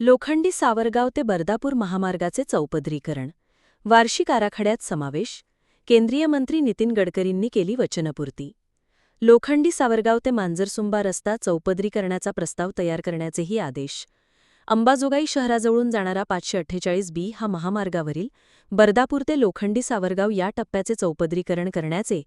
लोखंडी सावरगाव ते बर्दापूर महामार्गाचे चौपदरीकरण, वार्षिक आराखड्यात समावेश. केंद्रीय मंत्री नितीन गडकरींनी केली वचनपूर्ती. लोखंडी सावरगाव ते मांजरसुंबा रस्ता चौपदरीकरणाचा प्रस्ताव तयार करण्याचेही आदेश. अंबाजोगाई शहराजवळून जाणारा 548B हा महामार्गावरील बर्दापूर ते लोखंडी सावरगाव या टप्प्याचे चौपदरीकरण करण्याचे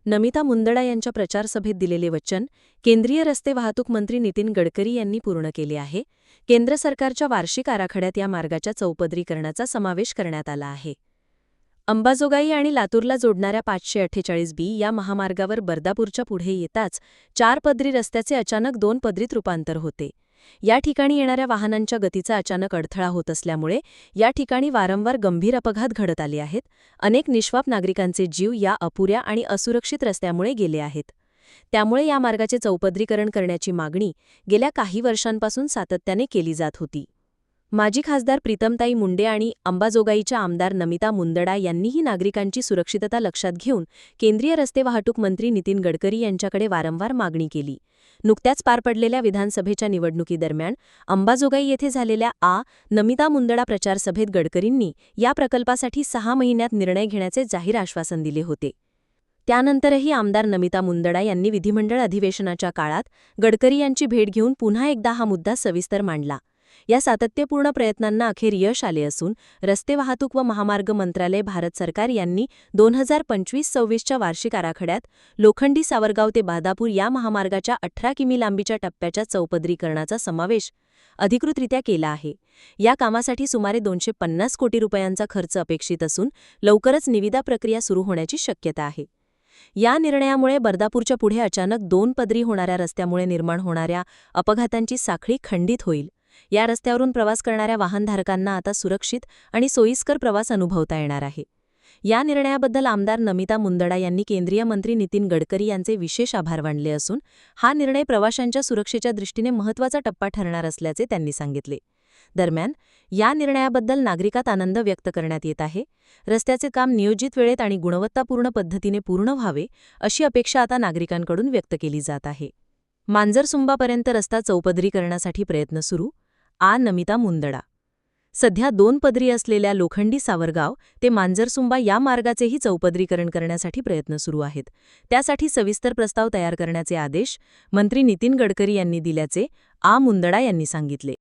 नमिता मुंदडा यांच्या प्रचारसभेत दिलेले वचन केंद्रीय रस्ते वाहतूक मंत्री नितीन गडकरी यांनी पूर्ण केले आहे. केंद्र सरकारच्या वार्षिक आराखड्यात या मार्गाच्या चौपदरीकरणाचा समावेश करण्यात आला आहे. अंबाजोगाई आणि लातूरला जोडणाऱ्या 548B या महामार्गावर बर्दापूरच्या पुढे येताच 4 पदरी रस्त्याचे अचानक 2 पदरीत रूपांतर होते. या ठिकाणी येणाऱ्या वाहनांच्या गतीचा अचानक अडथळा होत असल्यामुळे या ठिकाणी वारंवार गंभीर अपघात घडत आले आहेत. अनेक निष्पाप नागरिकांचे जीव या अपुऱ्या आणि असुरक्षित रस्त्यामुळे गेले आहेत. त्यामुळे या मार्गाचे चौपदरीकरण करण्याची मागणी गेल्या काही वर्षांपासून सातत्याने केली जात होती. माजी खासदार प्रीतमताई मुंडे आणि अंबाजोगाईच्या आमदार नमिता मुंदडा यांनीही नागरिकांची सुरक्षितता लक्षात घेऊन केंद्रीय रस्ते वाहतूक मंत्री नितीन गडकरी यांच्याकडे वारंवार मागणी केली. नुकत्याच पार पडलेल्या विधानसभेच्या निवडणुकीदरम्यान अंबाजोगाई येथे झालेल्या नमिता मुंदडा प्रचारसभेत गडकरींनी या प्रकल्पासाठी 6 महिन्यात निर्णय घेण्याचे जाहीर आश्वासन दिले होते. त्यानंतरही आमदार नमिता मुंदडा यांनी विधिमंडळ अधिवेशनाच्या काळात गडकरी यांची भेट घेऊन पुन्हा एकदा हा मुद्दा सविस्तर मांडला. या सातत्यपूर्ण प्रयत्नांना अखेर यश आले असून रस्ते वाहतूक व महामार्ग मंत्रालय भारत सरकार यांनी 2025-26च्या वार्षिक आराखड्यात लोखंडी सावरगाव ते बर्दापूर या महामार्गाच्या 18 किमी लांबीच्या टप्प्याच्या चौपदरीकरणाचा समावेश अधिकृतरित्या केला आहे. या कामासाठी सुमारे 250 कोटी रुपयांचा खर्च अपेक्षित असून लवकरच निविदा प्रक्रिया सुरू होण्याची शक्यता आहे. या निर्णयामुळे बर्दापूरच्या पुढे अचानक 2 पदरी होणाऱ्या रस्त्यामुळे निर्माण होणाऱ्या अपघातांची साखळी खंडित होईल. या रस्त्यावरून प्रवास करणाऱ्या वाहनधारकांना आता सुरक्षित आणि सोयीस्कर प्रवास अनुभवता येणार आहे. या निर्णयाबद्दल आमदार नमिता मुंदडा यांनी केंद्रीय मंत्री नितीन गडकरी यांचे विशेष आभार मानले असून हा निर्णय प्रवाशांच्या सुरक्षेच्या दृष्टीने महत्त्वाचा टप्पा ठरणार असल्याचे त्यांनी सांगितले. दरम्यान या निर्णयाबद्दल नागरिकात आनंद व्यक्त करण्यात येत आहे. रस्त्याचे काम नियोजित वेळेत आणि गुणवत्तापूर्ण पद्धतीने पूर्ण व्हावे अशी अपेक्षा आता नागरिकांकडून व्यक्त केली जात आहे. मांजरसुंबापर्यंत रस्ता चौपदरीकरणासाठी प्रयत्न सुरू. नमिता मुंदडा. सध्या 2 पदरी असलेल्या लोखंडी सावरगाव ते मांजरसुंबा या मार्गाचेही चौपदरीकरण करण्यासाठी प्रयत्न सुरू आहेत. त्यासाठी सविस्तर प्रस्ताव तयार करण्याचे आदेश मंत्री नितीन गडकरी यांनी दिल्याचे मुंदडा यांनी सांगितले.